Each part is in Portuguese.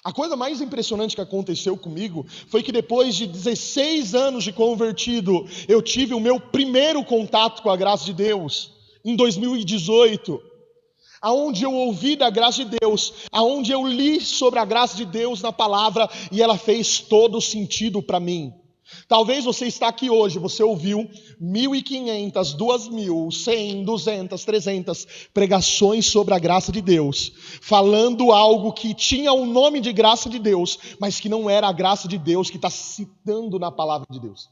A coisa mais impressionante que aconteceu comigo foi que depois de 16 anos de convertido, eu tive o meu primeiro contato com a graça de Deus, em 2018, aonde eu ouvi da graça de Deus, aonde eu li sobre a graça de Deus na palavra e ela fez todo sentido para mim. Talvez você está aqui hoje, você ouviu 1.500, 2.000, 100, 200, 300 pregações sobre a graça de Deus, falando algo que tinha o nome de graça de Deus, mas que não era a graça de Deus que está citando na palavra de Deus.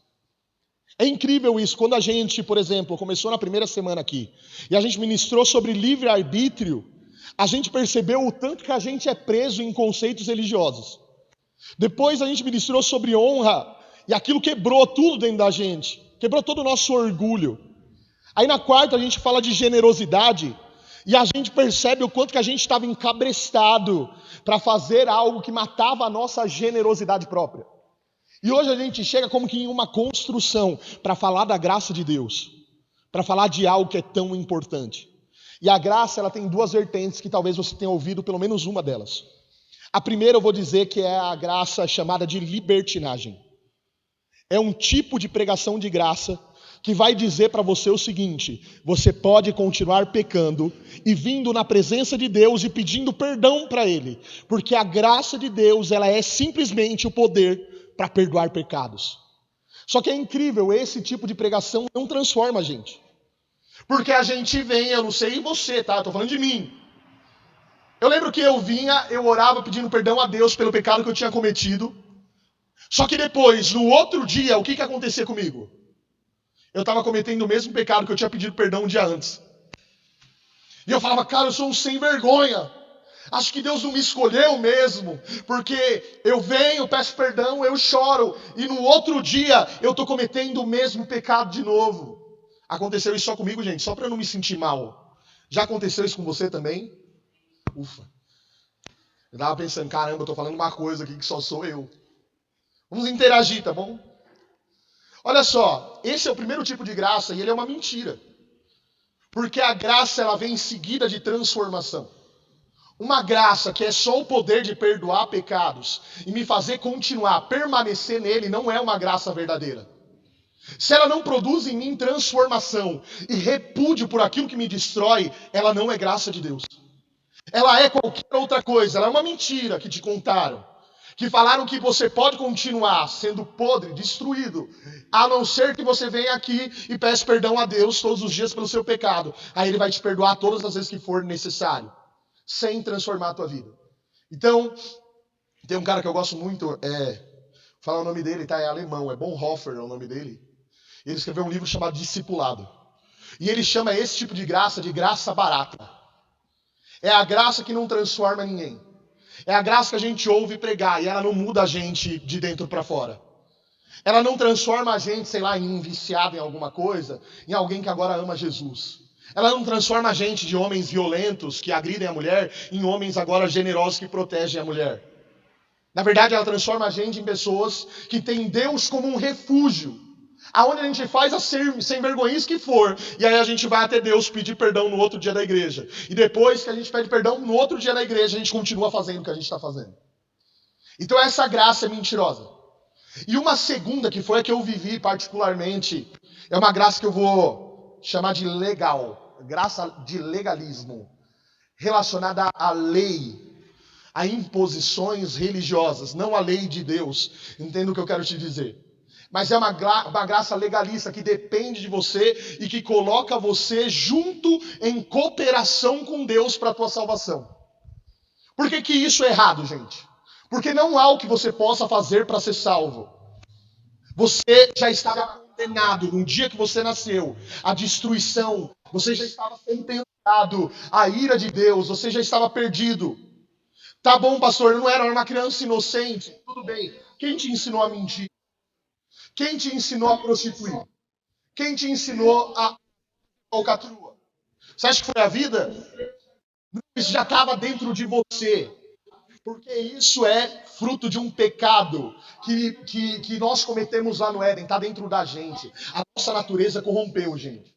É incrível isso, quando a gente, por exemplo, começou na primeira semana aqui, e a gente ministrou sobre livre-arbítrio, a gente percebeu o tanto que a gente é preso em conceitos religiosos. Depois a gente ministrou sobre honra, e aquilo quebrou tudo dentro da gente, quebrou todo o nosso orgulho. Aí na quarta a gente fala de generosidade, e a gente percebe o quanto que a gente estava encabrestado para fazer algo que matava a nossa generosidade própria. E hoje a gente chega como que em uma construção para falar da graça de Deus, para falar de algo que é tão importante. E a graça, ela tem duas vertentes que talvez você tenha ouvido pelo menos uma delas. A primeira eu vou dizer que é a graça chamada de libertinagem. É um tipo de pregação de graça que vai dizer para você o seguinte: você pode continuar pecando e vindo na presença de Deus e pedindo perdão para Ele, porque a graça de Deus, ela é simplesmente o poder para perdoar pecados. Só que é incrível, esse tipo de pregação não transforma a gente. Porque a gente vem, eu não sei você, tá? Eu tô falando de mim. Eu lembro que eu orava pedindo perdão a Deus pelo pecado que eu tinha cometido. Só que depois, no outro dia, o que acontecia comigo? Eu estava cometendo o mesmo pecado que eu tinha pedido perdão um dia antes. E eu falava, cara, eu sou um sem vergonha. Acho que Deus não me escolheu mesmo, porque eu venho, peço perdão, eu choro, e no outro dia eu estou cometendo o mesmo pecado de novo. Aconteceu isso só comigo, gente, só para eu não me sentir mal. Já aconteceu isso com você também? Ufa. Eu estava pensando, caramba, eu estou falando uma coisa aqui que só sou eu. Vamos interagir, tá bom? Olha só, esse é o primeiro tipo de graça e ele é uma mentira. Porque a graça, ela vem em seguida de transformação. Uma graça que é só o poder de perdoar pecados e me fazer continuar, permanecer nele, não é uma graça verdadeira. Se ela não produz em mim transformação e repúdio por aquilo que me destrói, ela não é graça de Deus. Ela é qualquer outra coisa, ela é uma mentira que te contaram. Que falaram que você pode continuar sendo podre, destruído, a não ser que você venha aqui e peça perdão a Deus todos os dias pelo seu pecado. Aí Ele vai te perdoar todas as vezes que for necessário, sem transformar a tua vida. Então, tem um cara que eu gosto muito, falar o nome dele, tá? É alemão, é Bonhoeffer é o nome dele. Ele escreveu um livro chamado Discipulado. E ele chama esse tipo de graça barata. É a graça que não transforma ninguém. É a graça que a gente ouve pregar e ela não muda a gente de dentro para fora. Ela não transforma a gente, sei lá, em um viciado em alguma coisa, em alguém que agora ama Jesus. Ela não transforma a gente de homens violentos que agridem a mulher em homens agora generosos que protegem a mulher. Na verdade, ela transforma a gente em pessoas que têm Deus como um refúgio, aonde a gente faz a sem vergonhice que for, e aí a gente vai até Deus pedir perdão no outro dia da igreja. E depois que a gente pede perdão no outro dia da igreja, a gente continua fazendo o que a gente está fazendo. Então essa graça é mentirosa. E uma segunda, que foi a que eu vivi particularmente, é uma graça que eu vou chamar de legal, graça de legalismo, relacionada à lei, a imposições religiosas, não a lei de Deus. Entenda o que eu quero te dizer. Mas é uma graça legalista que depende de você e que coloca você junto em cooperação com Deus para a tua salvação. Por que isso é errado, gente? Porque não há o que você possa fazer para ser salvo. Você já estava condenado no dia que você nasceu, à destruição. Você já estava sentenciado à ira de Deus. Você já estava perdido. Tá bom, pastor, eu não era uma criança inocente. Tudo bem. Quem te ensinou a mentir? Quem te ensinou a prostituir? Quem te ensinou a falcatrua? Você acha que foi a vida? Isso já estava dentro de você. Porque isso é fruto de um pecado que nós cometemos lá no Éden. Está dentro da gente. A nossa natureza corrompeu, gente.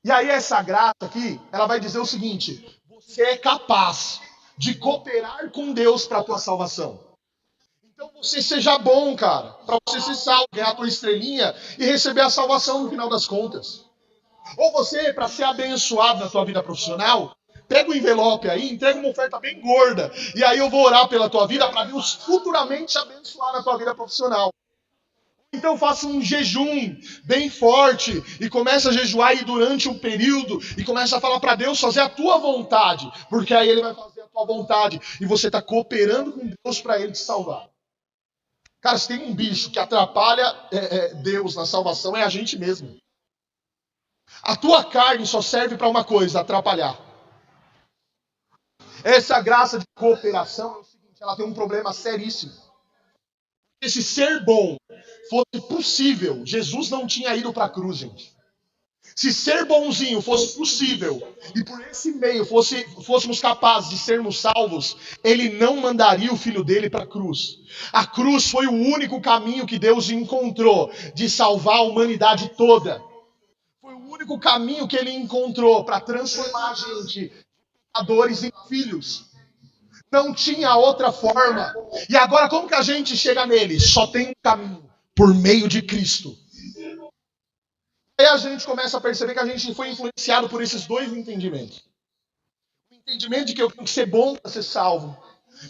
E aí essa graça aqui, ela vai dizer o seguinte: você é capaz de cooperar com Deus para a tua salvação. Então você seja bom, cara, para você ser salvo, ganhar a tua estrelinha e receber a salvação no final das contas. Ou você, para ser abençoado na tua vida profissional, pega o envelope aí, entrega uma oferta bem gorda, e aí eu vou orar pela tua vida para Deus futuramente te abençoar na tua vida profissional. Então faça um jejum bem forte e começa a jejuar aí durante um período e começa a falar para Deus fazer a tua vontade, porque aí ele vai fazer a tua vontade e você está cooperando com Deus para ele te salvar. Cara, se tem um bicho que atrapalha Deus na salvação, é a gente mesmo. A tua carne só serve para uma coisa, atrapalhar. Essa graça de cooperação é o seguinte, ela tem um problema seríssimo. Se ser bom fosse possível, Jesus não tinha ido para a cruz, gente. Se ser bonzinho fosse possível e por esse meio fôssemos capazes de sermos salvos, ele não mandaria o filho dele para a cruz. A cruz foi o único caminho que Deus encontrou de salvar a humanidade toda. Foi o único caminho que ele encontrou para transformar a gente, pecadores, em filhos. Não tinha outra forma. E agora como que a gente chega nele? Só tem um caminho, por meio de Cristo. Aí a gente começa a perceber que a gente foi influenciado por esses dois entendimentos. O entendimento de que eu tenho que ser bom para ser salvo.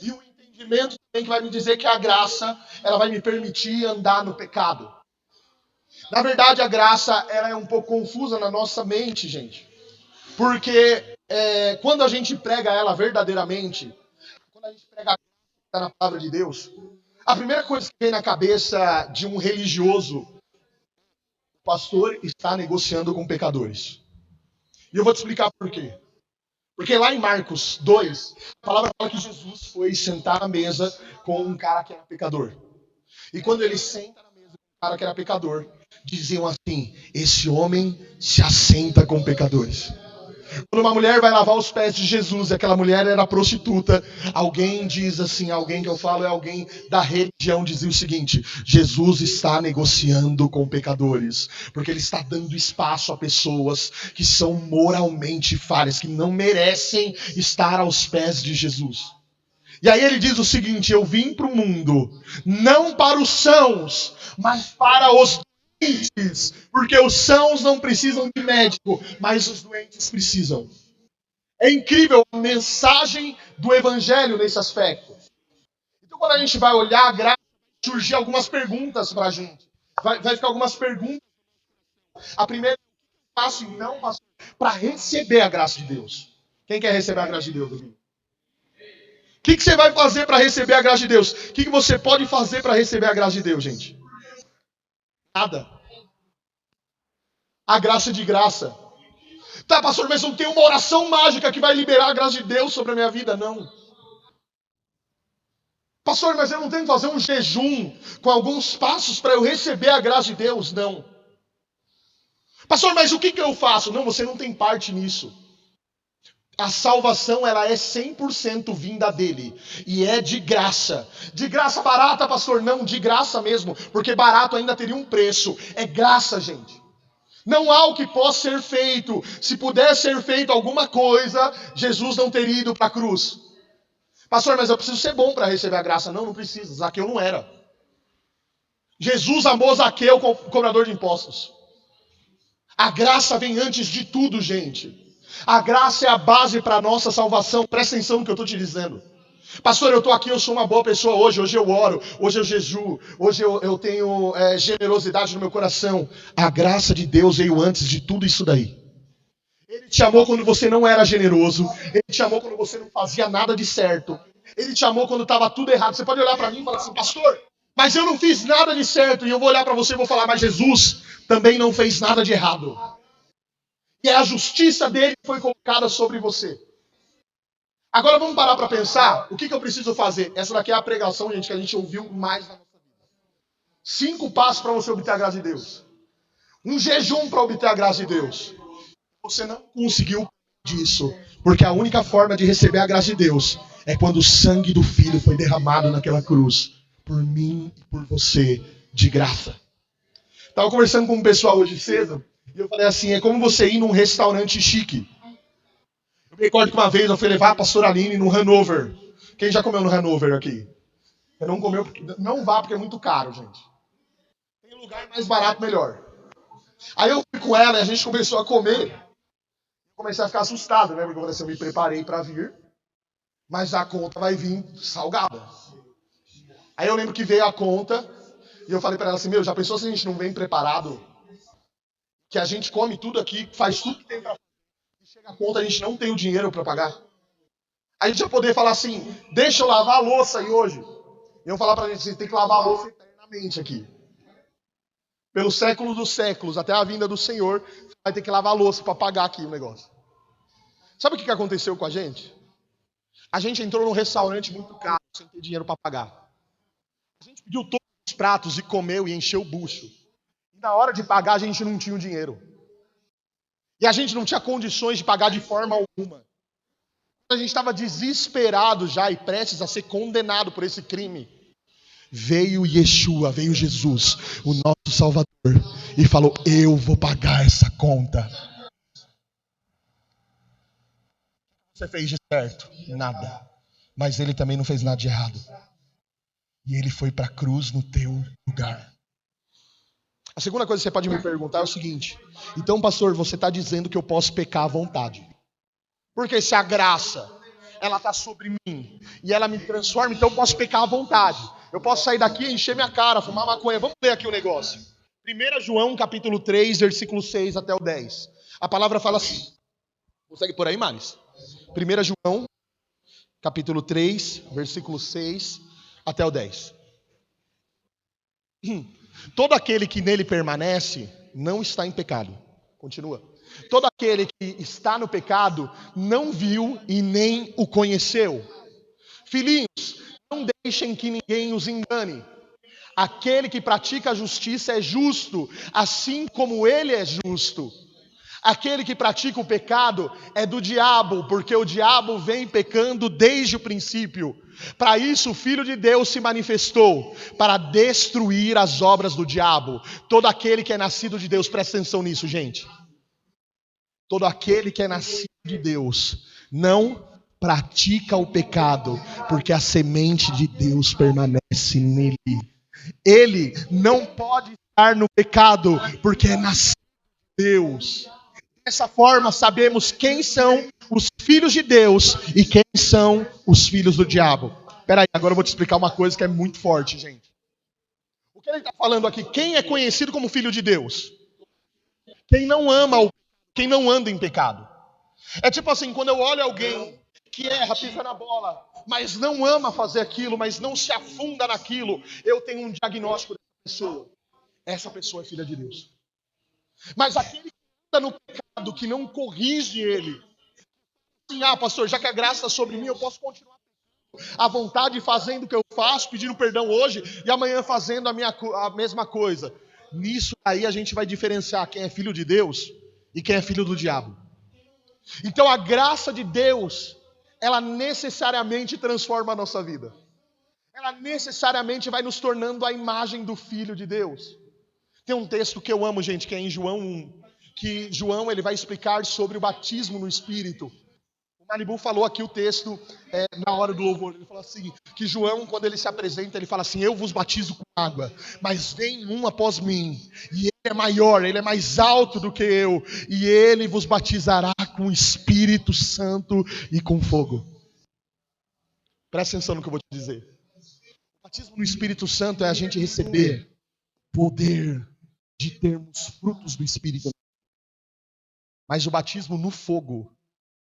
E o entendimento também que vai me dizer que a graça, ela vai me permitir andar no pecado. Na verdade, a graça, ela é um pouco confusa na nossa mente, gente. Porque quando a gente prega ela verdadeiramente, quando a gente prega a na palavra de Deus, a primeira coisa que vem na cabeça de um religioso, o pastor está negociando com pecadores. E eu vou te explicar por quê. Porque lá em Marcos 2, a palavra fala que Jesus foi sentar na mesa com um cara que era pecador. E quando ele senta na mesa com um cara que era pecador, diziam assim: esse homem se assenta com pecadores. Quando uma mulher vai lavar os pés de Jesus, e aquela mulher era prostituta, alguém diz assim, alguém que eu falo é alguém da religião, dizia o seguinte: Jesus está negociando com pecadores, porque ele está dando espaço a pessoas que são moralmente falhas, que não merecem estar aos pés de Jesus. E aí ele diz o seguinte: eu vim para o mundo, não para os sãos, mas para os doentes, porque os sãos não precisam de médico, mas os doentes precisam. É incrível a mensagem do evangelho nesse aspecto. Então quando a gente vai olhar a graça, vai surgir algumas perguntas para a gente. Vai ficar algumas perguntas. A primeira é: faço e não faço para receber a graça de Deus. Quem quer receber a graça de Deus? O que você vai fazer para receber a graça de Deus? O que você pode fazer para receber a graça de Deus, gente? Nada. A graça de graça. Tá, pastor, mas não tem uma oração mágica que vai liberar a graça de Deus sobre a minha vida? Não. Pastor, mas eu não tenho que fazer um jejum com alguns passos para eu receber a graça de Deus? Não. Pastor, mas o que eu faço? Não, você não tem parte nisso. A salvação, ela é 100% vinda dele. E é de graça. De graça barata, pastor? Não, de graça mesmo. Porque barato ainda teria um preço. É graça, gente. Não há o que possa ser feito. Se pudesse ser feito alguma coisa, Jesus não teria ido para a cruz. Pastor, mas eu preciso ser bom para receber a graça. Não, não precisa. Zaqueu não era. Jesus amou Zaqueu, cobrador de impostos. A graça vem antes de tudo, gente. A graça é a base para a nossa salvação. Presta atenção no que eu estou te dizendo. Pastor, eu estou aqui, eu sou uma boa pessoa hoje. Hoje eu oro, hoje eu jejuo, hoje eu tenho generosidade no meu coração. A graça de Deus veio antes de tudo isso daí. Ele te amou quando você não era generoso. Ele te amou quando você não fazia nada de certo. Ele te amou quando estava tudo errado. Você pode olhar para mim e falar assim: pastor, mas eu não fiz nada de certo. E eu vou olhar para você e vou falar: mas Jesus também não fez nada de errado. E a justiça dele foi colocada sobre você. Agora vamos parar para pensar, o que eu preciso fazer? Essa daqui é a pregação, gente, que a gente ouviu mais na nossa vida. 5 passos para você obter a graça de Deus. Um jejum para obter a graça de Deus. Você não conseguiu disso, porque a única forma de receber a graça de Deus é quando o sangue do Filho foi derramado naquela cruz, por mim e por você, de graça. Estava conversando com um pessoal hoje cedo, e eu falei assim: é como você ir num restaurante chique. Recordo que uma vez eu fui levar a pastora Aline no Hanover. Quem já comeu no Hanover aqui? Eu não comeu, não vá porque é muito caro, gente. Tem lugar mais barato, melhor. Aí eu fui com ela e a gente começou a comer. Comecei a ficar assustado, né? Porque eu falei assim, eu me preparei para vir, mas a conta vai vir salgada. Aí eu lembro que veio a conta e eu falei para ela assim, meu, já pensou se a gente não vem preparado? Que a gente come tudo aqui, faz tudo que tem pra fazer, e chega a conta, a gente não tem o dinheiro para pagar. A gente ia poder falar assim, deixa eu lavar a louça aí hoje. E eu falar pra gente assim, tem que lavar a louça eternamente aqui. Pelo século dos séculos, até a vinda do Senhor, vai ter que lavar a louça para pagar aqui o negócio. Sabe o que aconteceu com a gente? A gente entrou num restaurante muito caro, sem ter dinheiro para pagar. A gente pediu todos os pratos e comeu e encheu o bucho. E na hora de pagar, a gente não tinha o dinheiro. E a gente não tinha condições de pagar de forma alguma. A gente estava desesperado já e prestes a ser condenado por esse crime. Veio Yeshua, veio Jesus, o nosso Salvador, e falou, eu vou pagar essa conta. Você fez de certo? Nada. Mas ele também não fez nada de errado. E ele foi para a cruz no teu lugar. A segunda coisa que você pode me perguntar é o seguinte: então, pastor, você está dizendo que eu posso pecar à vontade? Porque se a graça, ela está sobre mim e ela me transforma, então eu posso pecar à vontade. Eu posso sair daqui, encher minha cara, fumar maconha. Vamos ler aqui o negócio. 1 João, capítulo 3, versículo 6 até o 10. A palavra fala assim. Consegue por aí, Maris? 1 João, capítulo 3, versículo 6 até o 10. Todo aquele que nele permanece não está em pecado. Continua. Todo aquele que está no pecado não viu e nem o conheceu. Filhinhos, não deixem que ninguém os engane. Aquele que pratica a justiça é justo, assim como ele é justo. Aquele que pratica o pecado é do diabo, porque o diabo vem pecando desde o princípio. Para isso o Filho de Deus se manifestou, para destruir as obras do diabo. Todo aquele que é nascido de Deus, presta atenção nisso, gente. Todo aquele que é nascido de Deus não pratica o pecado, porque a semente de Deus permanece nele. Ele não pode estar no pecado, porque é nascido de Deus. Dessa forma, sabemos quem são os filhos de Deus e quem são os filhos do diabo. Peraí, agora eu vou te explicar uma coisa que é muito forte, gente. O que ele está falando aqui? Quem é conhecido como filho de Deus? Quem não ama, quem não anda em pecado. É tipo assim, quando eu olho alguém que erra, pisa na bola, mas não ama fazer aquilo, mas não se afunda naquilo, eu tenho um diagnóstico dessa pessoa. Essa pessoa é filha de Deus. Mas aquele que anda no pecado, que não corrige ele, assim, pastor, já que a graça está sobre mim, eu posso continuar à vontade fazendo o que eu faço, pedindo perdão hoje e amanhã fazendo a mesma coisa. Nisso aí a gente vai diferenciar quem é filho de Deus e quem é filho do diabo. Então a graça de Deus, ela necessariamente transforma a nossa vida. Ela necessariamente vai nos tornando a imagem do Filho de Deus. Tem um texto que eu amo, gente, que é em João 1, que João ele vai explicar sobre o batismo no Espírito. O Malibu falou aqui o texto na hora do louvor. Ele falou assim, que João, quando ele se apresenta, ele fala assim, eu vos batizo com água, mas vem um após mim, e ele é maior, ele é mais alto do que eu, e ele vos batizará com o Espírito Santo e com fogo. Presta atenção no que eu vou te dizer. O batismo no Espírito Santo é a gente receber poder de termos frutos do Espírito. Mas o batismo no fogo,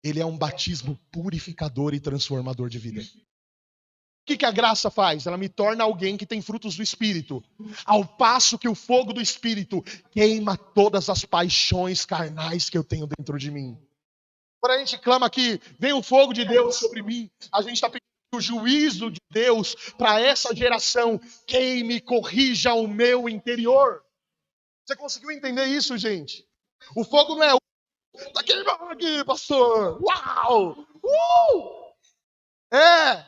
ele é um batismo purificador e transformador de vida. O que a graça faz? Ela me torna alguém que tem frutos do Espírito. Ao passo que o fogo do Espírito queima todas as paixões carnais que eu tenho dentro de mim. Quando a gente clama aqui, vem o fogo de Deus sobre mim, a gente está pedindo que o juízo de Deus para essa geração queime e corrija o meu interior. Você conseguiu entender isso, gente? O fogo não é tá queimando aqui, pastor. Uau! É!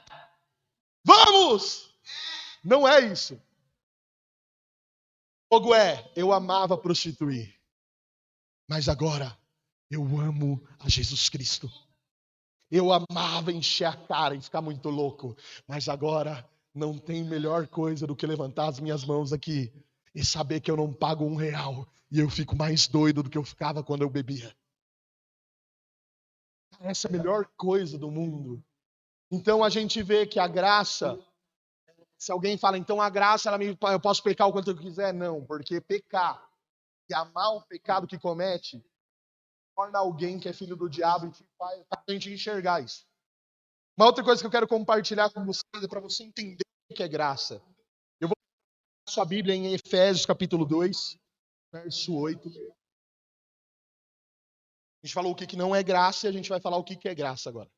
Vamos! Não é isso. O fogo é, eu amava prostituir, mas agora eu amo a Jesus Cristo. Eu amava encher a cara e ficar muito louco. Mas agora não tem melhor coisa do que levantar as minhas mãos aqui e saber que eu não pago R$ 1. E eu fico mais doido do que eu ficava quando eu bebia. Essa é a melhor coisa do mundo. Então a gente vê que a graça, se alguém fala, então a graça, eu posso pecar o quanto eu quiser? Não, porque pecar e amar o pecado que comete, torna alguém que é filho do diabo e te faz a gente enxergar isso. Uma outra coisa que eu quero compartilhar com vocês é para você entender o que é graça. Eu vou ler sua Bíblia em Efésios capítulo 2, verso 8. A gente falou o que não é graça e a gente vai falar o que é graça agora.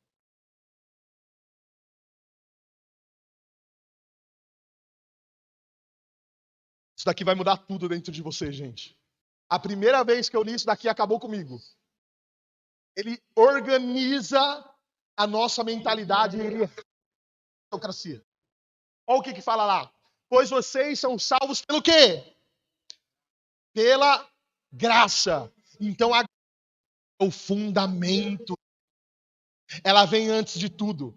Isso daqui vai mudar tudo dentro de você, gente. A primeira vez que eu li isso daqui acabou comigo. Ele organiza a nossa mentalidade em democracia. Olha o que fala lá. Pois vocês são salvos pelo quê? Pela graça. Então a graça é o fundamento. Ela vem antes de tudo.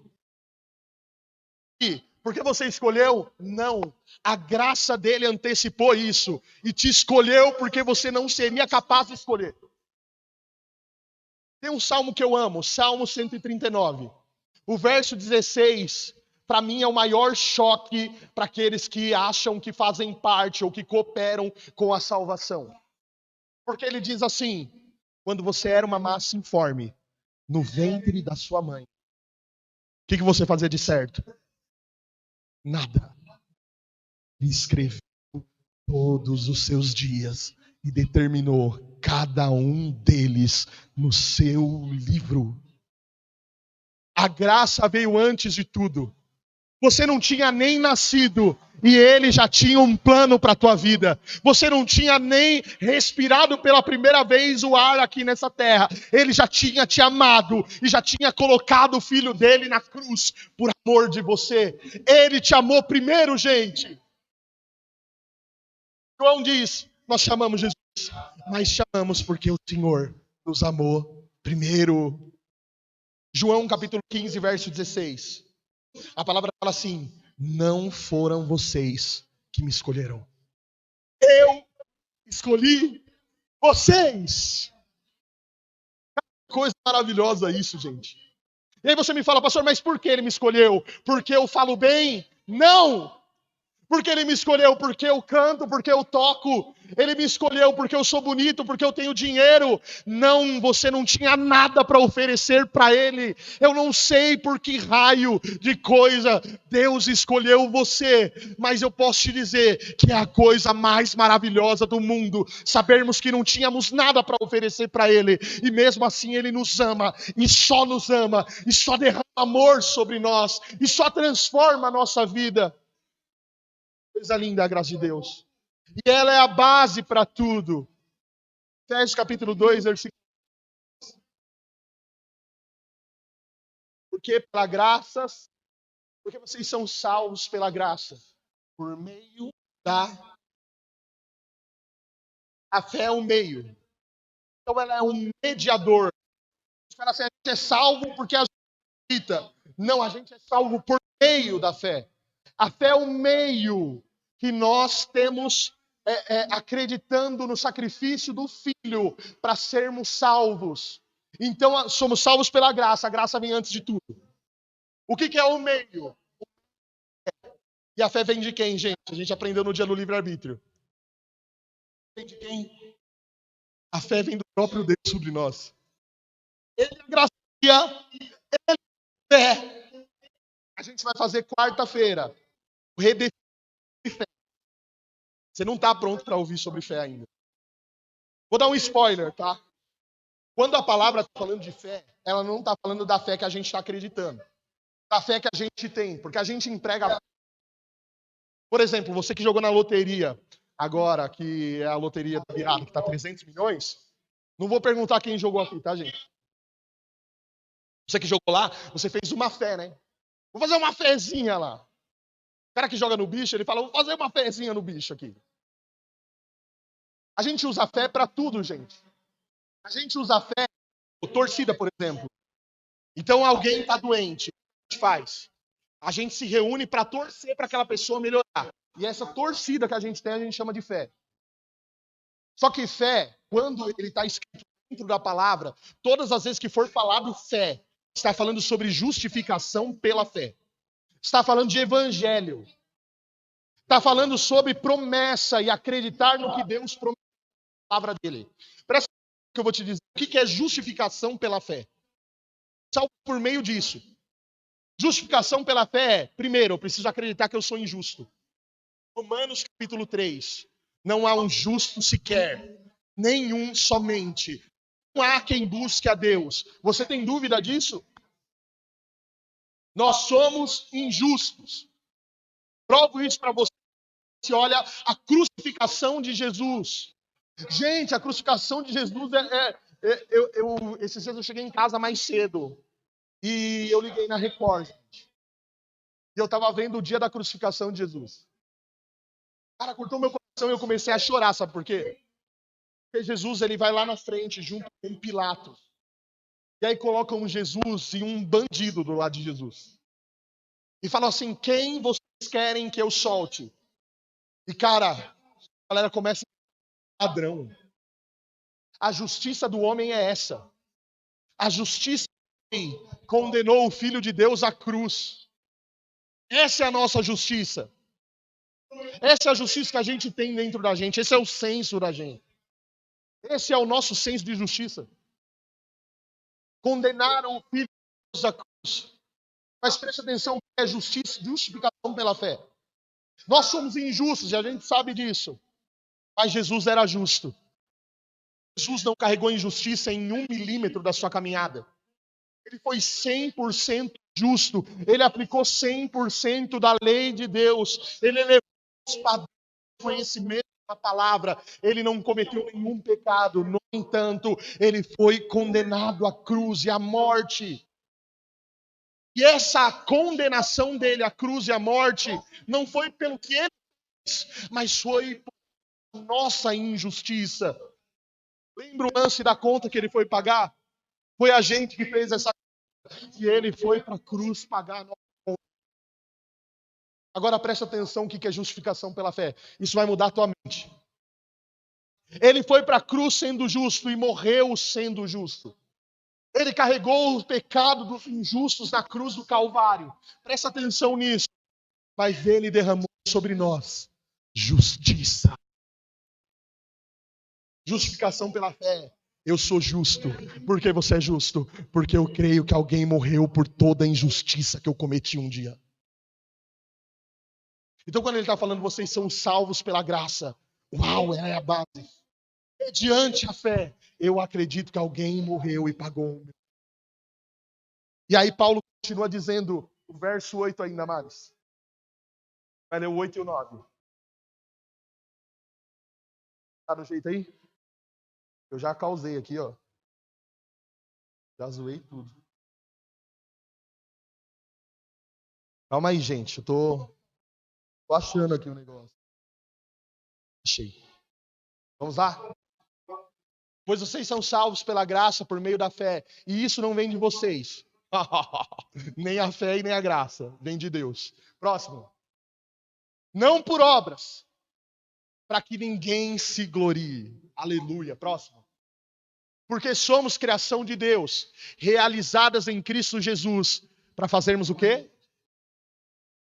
E porque você escolheu? Não. A graça dele antecipou isso. E te escolheu porque você não seria capaz de escolher. Tem um salmo que eu amo, Salmo 139. O verso 16, para mim, é o maior choque para aqueles que acham que fazem parte ou que cooperam com a salvação. Porque ele diz assim: quando você era uma massa informe, no ventre da sua mãe, o que você fazia de certo? Nada. Ele escreveu todos os seus dias e determinou cada um deles no seu livro. A graça veio antes de tudo. Você não tinha nem nascido e ele já tinha um plano para a tua vida. Você não tinha nem respirado pela primeira vez o ar aqui nessa terra. Ele já tinha te amado e já tinha colocado o filho dele na cruz por amor de você. Ele te amou primeiro, gente. João diz, nós chamamos Jesus, mas chamamos porque o Senhor nos amou primeiro. João capítulo 15, verso 16. A palavra fala assim: não foram vocês que me escolheram. Eu escolhi vocês. Coisa maravilhosa isso, gente. E aí você me fala, pastor, mas por que ele me escolheu? Porque eu falo bem? Não! Porque ele me escolheu porque eu canto, porque eu toco. Ele me escolheu porque eu sou bonito, porque eu tenho dinheiro. Não, você não tinha nada para oferecer para ele. Eu não sei por que raio de coisa Deus escolheu você. Mas eu posso te dizer que é a coisa mais maravilhosa do mundo. Sabermos que não tínhamos nada para oferecer para ele. E mesmo assim ele nos ama. E só nos ama. E só derrama amor sobre nós. E só transforma a nossa vida. Coisa linda a graça de Deus. E ela é a base para tudo. Efésios capítulo 2, versículo. Porque pela graças, porque vocês são salvos pela graça, por meio da. A fé é um meio. Então ela é um mediador. Os caras assim, a gente é salvo porque a gente acredita. Não, a gente é salvo por meio da fé. A fé é um meio que nós temos acreditando no sacrifício do Filho para sermos salvos. Então, somos salvos pela graça. A graça vem antes de tudo. O que é o meio? E a fé vem de quem, gente? A gente aprendeu no dia do livre-arbítrio. Vem de quem? A fé vem do próprio Deus sobre nós. Ele é gracia, ele é fé. A gente vai fazer quarta-feira o redefinição de fé. Você não está pronto para ouvir sobre fé ainda. Vou dar um spoiler, tá? Quando a palavra está falando de fé, ela não está falando da fé que a gente está acreditando. Da fé que a gente tem, porque a gente emprega. Por exemplo, você que jogou na loteria agora, que é a loteria da virada, que está 300 milhões, não vou perguntar quem jogou aqui, tá, gente? Você que jogou lá, você fez uma fé, né? Vou fazer uma fezinha lá. O cara que joga no bicho, ele fala, vou fazer uma fezinha no bicho aqui. A gente usa fé para tudo, gente. A gente usa fé, torcida, por exemplo. Então alguém está doente, o que a gente faz? A gente se reúne para torcer para aquela pessoa melhorar. E essa torcida que a gente tem, a gente chama de fé. Só que fé, quando ele está escrito dentro da palavra, todas as vezes que for falado fé, está falando sobre justificação pela fé. Está falando de evangelho. Está falando sobre promessa e acreditar no que Deus prometeu na palavra dele. Presta atenção que eu vou te dizer. O que é justificação pela fé? Salvo por meio disso. Justificação pela fé é, primeiro, eu preciso acreditar que eu sou injusto. Romanos capítulo 3. Não há um justo sequer, nenhum somente. Não há quem busque a Deus. Você tem dúvida disso? Nós somos injustos. Provo isso para você. Se olha a crucificação de Jesus. Gente, a crucificação de Jesus esses dias eu cheguei em casa mais cedo e eu liguei na Record, gente. E eu estava vendo o dia da crucificação de Jesus. Cara, cortou meu coração e eu comecei a chorar, sabe por quê? Porque Jesus, ele vai lá na frente junto com Pilatos. E aí colocam Jesus e um bandido do lado de Jesus. E falam assim, quem vocês querem que eu solte? E cara, a galera começa a ladrão. A justiça do homem é essa. A justiça do homem condenou o Filho de Deus à cruz. Essa é a nossa justiça. Essa é a justiça que a gente tem dentro da gente. Esse é o senso da gente. Esse é o nosso senso de justiça. Condenaram o Filho de Deus à cruz. Mas preste atenção, é justiça, justificação pela fé. Nós somos injustos e a gente sabe disso. Mas Jesus era justo. Jesus não carregou injustiça em 1 milímetro da sua caminhada. Ele foi 100% justo. Ele aplicou 100% da lei de Deus. Ele elevou os padrões de conhecimento da palavra. Ele não cometeu nenhum pecado. No entanto, ele foi condenado à cruz e à morte. E essa condenação dele à cruz e à morte não foi pelo que ele fez, mas foi por nossa injustiça. Lembra o lance da conta que ele foi pagar? Foi a gente que fez essa conta. E ele foi para a cruz pagar a nossa conta. Agora presta atenção o que é justificação pela fé. Isso vai mudar a tua mente. Ele foi para a cruz sendo justo e morreu sendo justo. Ele carregou o pecado dos injustos na cruz do Calvário. Presta atenção nisso. Mas ele derramou sobre nós justiça. Justificação pela fé. Eu sou justo. Por que você é justo? Porque eu creio que alguém morreu por toda a injustiça que eu cometi um dia. Então quando ele está falando, vocês são salvos pela graça. Uau, é a base. Mediante a fé, eu acredito que alguém morreu e pagou. E aí Paulo continua dizendo, o verso 8 ainda mais. Vai ler o 8 e o 9. Tá no jeito aí? Eu já causei aqui, ó. Já zoei tudo. Calma aí, gente. Eu tô achando aqui o negócio. Achei. Vamos lá? Pois vocês são salvos pela graça por meio da fé. E isso não vem de vocês. Nem a fé e nem a graça. Vem de Deus. Próximo. Não por obras. Para que ninguém se glorie. Aleluia. Próximo. Porque somos criação de Deus, realizadas em Cristo Jesus, para fazermos o quê?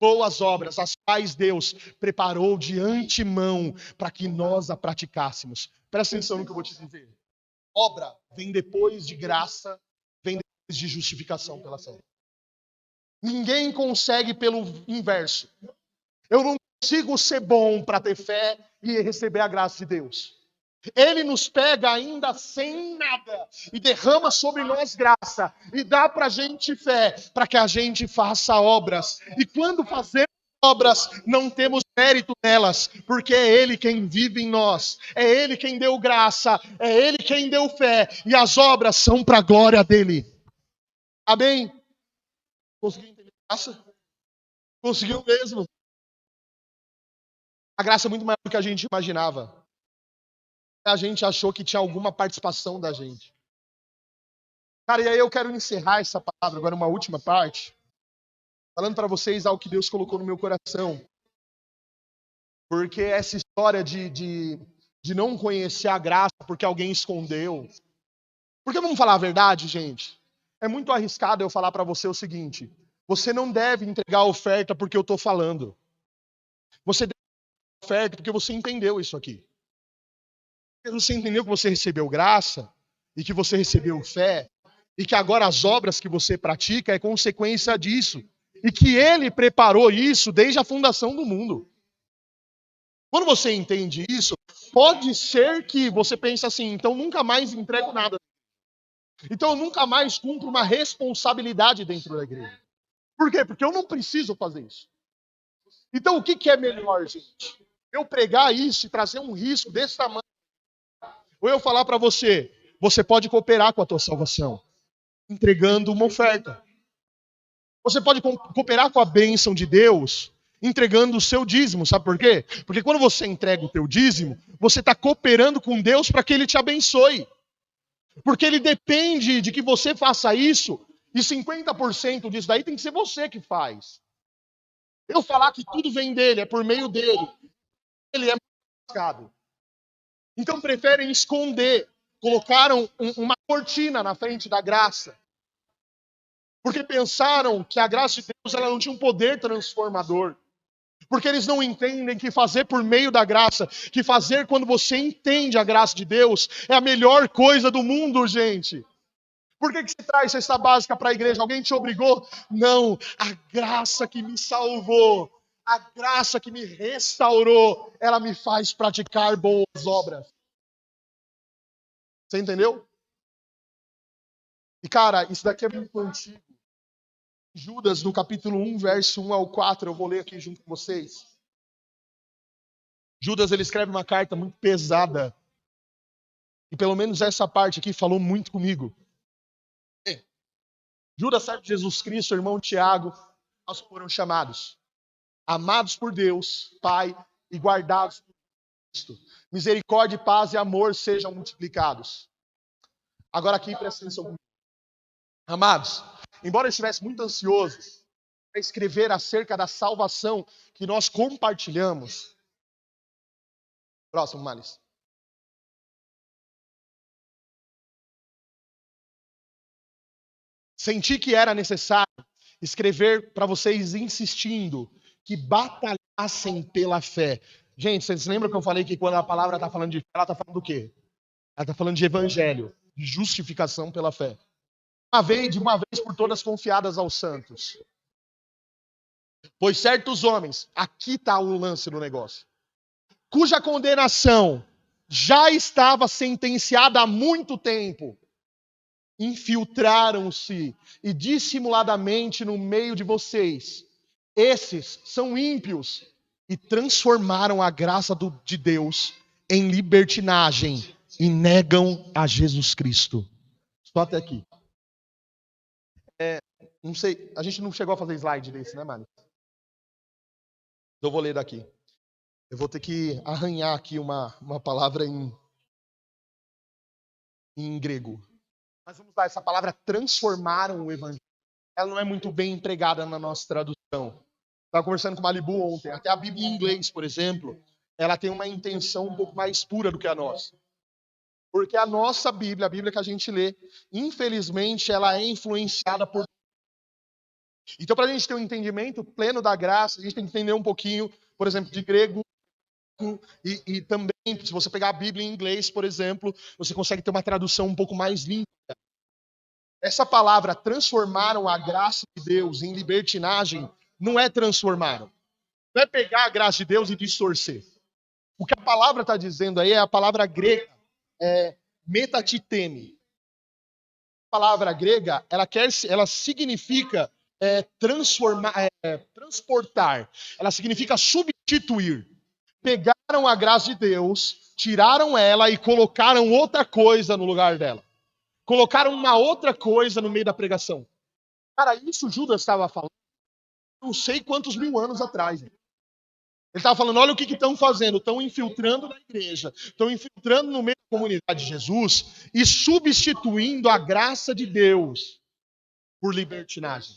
Boas obras, as quais Deus preparou de antemão para que nós a praticássemos. Presta atenção no que eu vou te dizer. Obra vem depois de graça, vem depois de justificação pela fé. Ninguém consegue pelo inverso. Eu não consigo ser bom para ter fé e receber a graça de Deus. Ele nos pega ainda sem nada e derrama sobre nós graça e dá para a gente fé para que a gente faça obras. E quando fazemos obras, não temos mérito nelas, porque é Ele quem vive em nós, é Ele quem deu graça, é Ele quem deu fé e as obras são para a glória dEle. Amém? Conseguiu entender a graça? Conseguiu mesmo? A graça é muito maior do que a gente imaginava. A gente achou que tinha alguma participação da gente. Cara, e aí eu quero encerrar essa palavra agora, uma última parte, falando para vocês algo que Deus colocou no meu coração. Porque essa história de não conhecer a graça porque alguém escondeu. Porque vamos falar a verdade, gente? É muito arriscado eu falar para você o seguinte: você não deve entregar a oferta porque eu estou falando. Você deve dar a oferta porque você entendeu isso aqui. Porque você entendeu que você recebeu graça e que você recebeu fé e que agora as obras que você pratica é consequência disso. E que ele preparou isso desde a fundação do mundo. Quando você entende isso, pode ser que você pense assim, então nunca mais entrego nada. Então eu nunca mais cumpro uma responsabilidade dentro da igreja. Por quê? Porque eu não preciso fazer isso. Então o que é melhor, gente? Eu pregar isso e trazer um risco desse tamanho? Ou eu falar para você, você pode cooperar com a tua salvação, entregando uma oferta. Você pode cooperar com a bênção de Deus, entregando o seu dízimo. Sabe por quê? Porque quando você entrega o teu dízimo, você está cooperando com Deus para que Ele te abençoe. Porque Ele depende de que você faça isso, e 50% disso daí tem que ser você que faz. Eu falar que tudo vem dele, é por meio dele, ele é marcado. Então preferem esconder, colocaram uma cortina na frente da graça. Porque pensaram que a graça de Deus ela não tinha um poder transformador. Porque eles não entendem que fazer por meio da graça, que fazer quando você entende a graça de Deus, é a melhor coisa do mundo, gente. Por que você traz cesta básica para a igreja? Alguém te obrigou? Não, a graça que me salvou, a graça que me restaurou, ela me faz praticar boas obras. Você entendeu? E cara, isso daqui é muito antigo. Judas, no capítulo 1, verso 1 ao 4, eu vou ler aqui junto com vocês. Judas, ele escreve uma carta muito pesada. E pelo menos essa parte aqui falou muito comigo. Judas, servo de Jesus Cristo, irmão Tiago, aos que foram chamados, amados por Deus, Pai, e guardados por Cristo. Misericórdia, paz e amor sejam multiplicados. Agora aqui, presta atenção comigo. Amados, embora eu estivesse muito ansioso para escrever acerca da salvação que nós compartilhamos. Próximo, Malis. Senti que era necessário escrever para vocês insistindo que batalhassem pela fé. Gente, vocês lembram que eu falei que quando a palavra está falando de fé, ela está falando do quê? Ela está falando de evangelho, de justificação pela fé. De uma vez por todas confiadas aos santos. Pois certos homens, aqui está o lance do negócio, cuja condenação já estava sentenciada há muito tempo, infiltraram-se e dissimuladamente no meio de vocês. Esses são ímpios e transformaram a graça de Deus em libertinagem e negam a Jesus Cristo. Só até aqui. Não sei, a gente não chegou a fazer slide desse, né, Mari? Eu vou ler daqui. Eu vou ter que arranhar aqui uma palavra em grego. Mas vamos lá, essa palavra transformaram o evangelho. Ela não é muito bem empregada na nossa tradução. Estava conversando com o Malibu ontem. Até a Bíblia em inglês, por exemplo, ela tem uma intenção um pouco mais pura do que a nossa. Porque a nossa Bíblia, a Bíblia que a gente lê, infelizmente, ela é influenciada por... Então, para a gente ter um entendimento pleno da graça, a gente tem que entender um pouquinho, por exemplo, de grego. E também, se você pegar a Bíblia em inglês, por exemplo, você consegue ter uma tradução um pouco mais limpa. Essa palavra, transformaram a graça de Deus em libertinagem, não é transformaram. Não é pegar a graça de Deus e distorcer. O que a palavra está dizendo aí é a palavra grega, metatiteme. A palavra grega, ela significa transformar, transportar. Ela significa substituir. Pegaram a graça de Deus, tiraram ela e colocaram outra coisa no lugar dela. Colocaram uma outra coisa no meio da pregação. Cara, isso Judas estava falando não sei quantos mil anos atrás. Ele estava falando, olha o que estão fazendo, estão infiltrando na igreja, estão infiltrando no meio da comunidade de Jesus e substituindo a graça de Deus por libertinagem.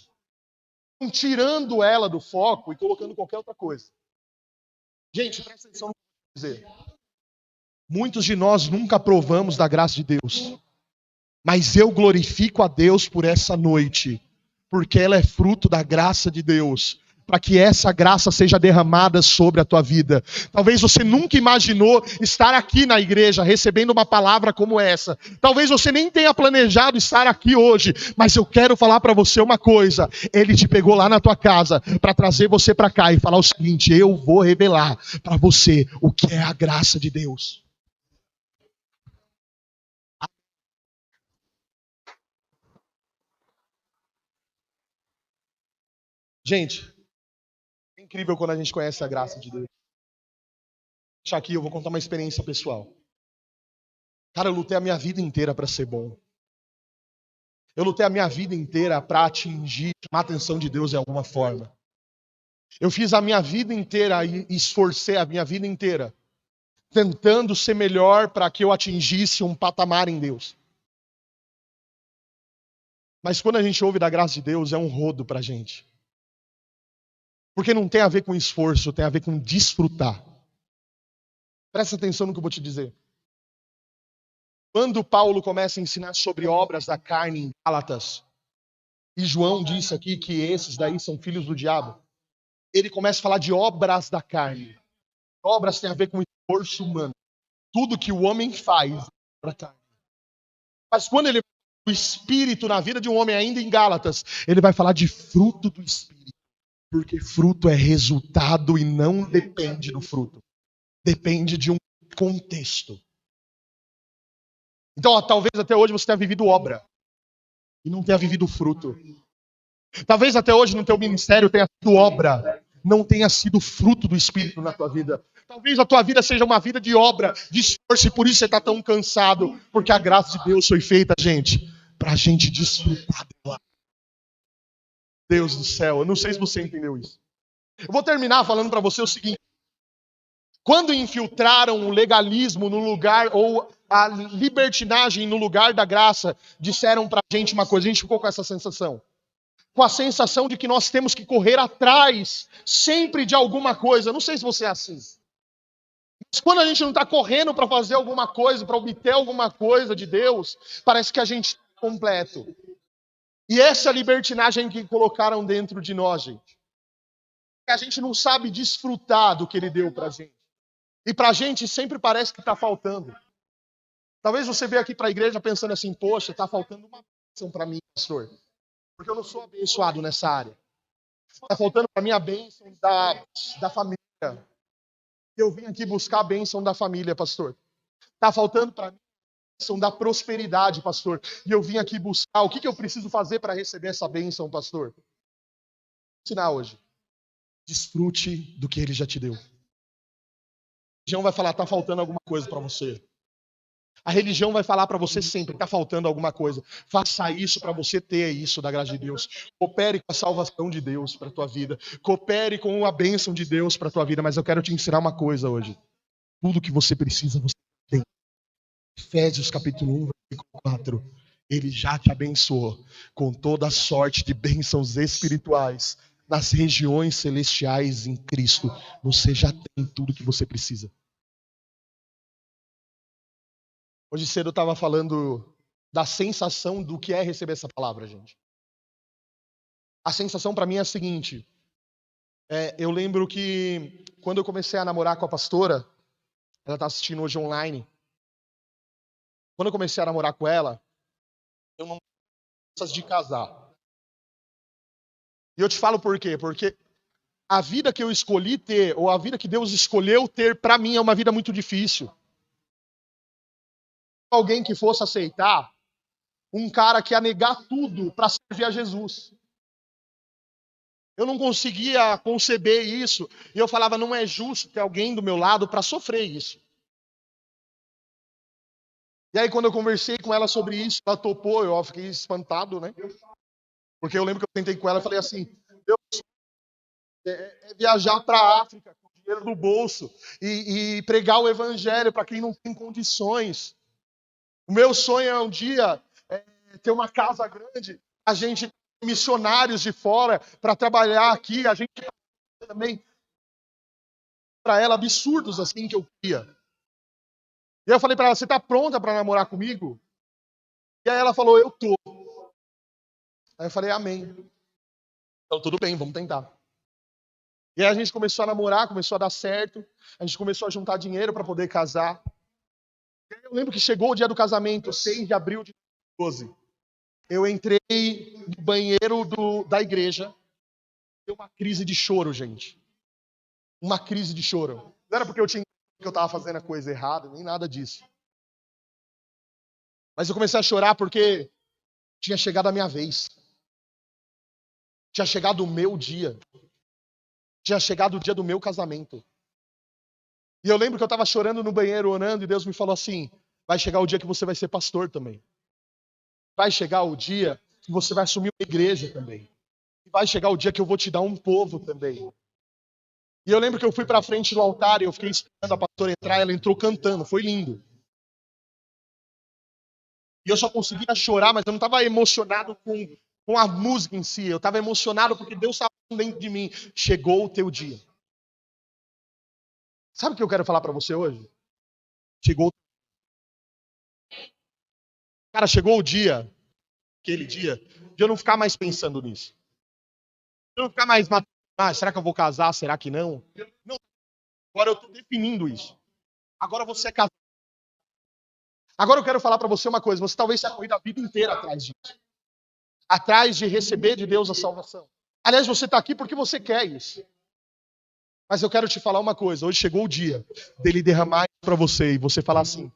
Estão tirando ela do foco e colocando qualquer outra coisa. Gente, presta atenção no que eu vou dizer. Muitos de nós nunca provamos da graça de Deus, mas eu glorifico a Deus por essa noite, porque ela é fruto da graça de Deus, para que essa graça seja derramada sobre a tua vida. Talvez você nunca imaginou estar aqui na igreja recebendo uma palavra como essa. Talvez você nem tenha planejado estar aqui hoje, mas eu quero falar para você uma coisa. Ele te pegou lá na tua casa para trazer você para cá e falar o seguinte: eu vou revelar para você o que é a graça de Deus. Gente, é incrível quando a gente conhece a graça de Deus. Deixa aqui, eu vou contar uma experiência pessoal. Cara, eu lutei a minha vida inteira para ser bom. Eu lutei a minha vida inteira para atingir, chamar a atenção de Deus de alguma forma. Eu fiz a minha vida inteira e esforcei a minha vida inteira tentando ser melhor para que eu atingisse um patamar em Deus. Mas quando a gente ouve da graça de Deus, é um rodo pra gente. Porque não tem a ver com esforço, tem a ver com desfrutar. Presta atenção no que eu vou te dizer. Quando Paulo começa a ensinar sobre obras da carne em Gálatas, e João disse aqui que esses daí são filhos do diabo, ele começa a falar de obras da carne. Obras têm a ver com esforço humano. Tudo que o homem faz para a carne. Mas quando ele o Espírito na vida de um homem, ainda em Gálatas, ele vai falar de fruto do Espírito. Porque fruto é resultado e não depende do fruto. Depende de um contexto. Então, talvez até hoje você tenha vivido obra e não tenha vivido fruto. Talvez até hoje no teu ministério tenha sido obra, não tenha sido fruto do Espírito na tua vida. Talvez a tua vida seja uma vida de obra, de esforço, e por isso você está tão cansado, porque a graça de Deus foi feita, gente, para a gente desfrutar dela. Deus do céu, eu não sei se você entendeu isso. Eu vou terminar falando para você o seguinte: quando infiltraram o legalismo no lugar, ou a libertinagem no lugar da graça, disseram pra gente uma coisa, a gente ficou com essa sensação. Com a sensação de que nós temos que correr atrás sempre de alguma coisa. Não sei se você é assim. Mas quando a gente não está correndo para fazer alguma coisa, para obter alguma coisa de Deus, parece que a gente está completo. E essa libertinagem que colocaram dentro de nós, gente. A gente não sabe desfrutar do que Ele deu pra gente. E pra gente sempre parece que está faltando. Talvez você veja aqui para a igreja pensando assim: poxa, está faltando uma bênção para mim, pastor. Porque eu não sou abençoado nessa área. Está faltando para mim a bênção da família. Eu vim aqui buscar a bênção da família, pastor. Está faltando para mim a bênção da prosperidade, pastor. E eu vim aqui buscar. O que eu preciso fazer para receber essa bênção, pastor? Vou ensinar hoje. Desfrute do que Ele já te deu. A religião vai falar: está faltando alguma coisa para você. A religião vai falar para você sempre: está faltando alguma coisa. Faça isso para você ter isso da graça de Deus. Coopere com a salvação de Deus para a tua vida. Coopere com a bênção de Deus para a tua vida. Mas eu quero te ensinar uma coisa hoje. Tudo que você precisa, você tem. Efésios capítulo 1, versículo 4. Ele já te abençoou com toda a sorte de bênçãos espirituais nas regiões celestiais em Cristo. Você já tem tudo que você precisa. Hoje cedo eu estava falando da sensação do que é receber essa palavra, gente. A sensação para mim é a seguinte. Eu lembro que quando eu comecei a namorar com a pastora, ela está assistindo hoje online. Quando eu comecei a namorar com ela, eu não tinha de casar. E eu te falo por quê? Porque a vida que eu escolhi ter, ou a vida que Deus escolheu ter, para mim é uma vida muito difícil. Alguém que fosse aceitar um cara que ia negar tudo para servir a Jesus. Eu não conseguia conceber isso. E eu falava: não é justo ter alguém do meu lado para sofrer isso. E aí quando eu conversei com ela sobre isso, ela topou. Eu fiquei espantado, né? Porque eu lembro que eu tentei com ela e falei assim: Deus, viajar para a África com dinheiro do bolso e pregar o evangelho para quem não tem condições. O meu sonho é um dia ter uma casa grande, a gente missionários de fora para trabalhar aqui, a gente também para ela absurdos assim que eu queria. E eu falei para ela, você tá pronta para namorar comigo? E aí ela falou, eu tô. Aí eu falei, amém. Então tudo bem, vamos tentar. E aí a gente começou a namorar, começou a dar certo, a gente começou a juntar dinheiro para poder casar. E aí eu lembro que chegou o dia do casamento, 6 de abril de 2012. Eu entrei no banheiro da igreja, deu uma crise de choro, gente. Uma crise de choro. Não era porque eu tinha que eu estava fazendo a coisa errada, nem nada disso. Mas eu comecei a chorar porque tinha chegado a minha vez. Tinha chegado o meu dia. Tinha chegado o dia do meu casamento. E eu lembro que eu estava chorando no banheiro, orando, e Deus me falou assim, vai chegar o dia que você vai ser pastor também. Vai chegar o dia que você vai assumir uma igreja também. Vai chegar o dia que eu vou te dar um povo também. E eu lembro que eu fui para frente do altar e eu fiquei esperando a pastora entrar, ela entrou cantando, foi lindo. E eu só conseguia chorar, mas eu não estava emocionado com a música em si, eu estava emocionado porque Deus estava dentro de mim. Chegou o teu dia. Sabe o que eu quero falar para você hoje? Chegou. Cara, chegou o dia, aquele dia, de eu não ficar mais pensando nisso. De eu não ficar mais matando, será que eu vou casar, será que não? Não, agora eu estou definindo isso. Agora você é casado. Agora eu quero falar para você uma coisa, você talvez tenha corrido a vida inteira atrás disso. Atrás de receber de Deus a salvação. Aliás, você está aqui porque você quer isso. Mas eu quero te falar uma coisa. Hoje chegou o dia dele derramar isso para você e você falar assim,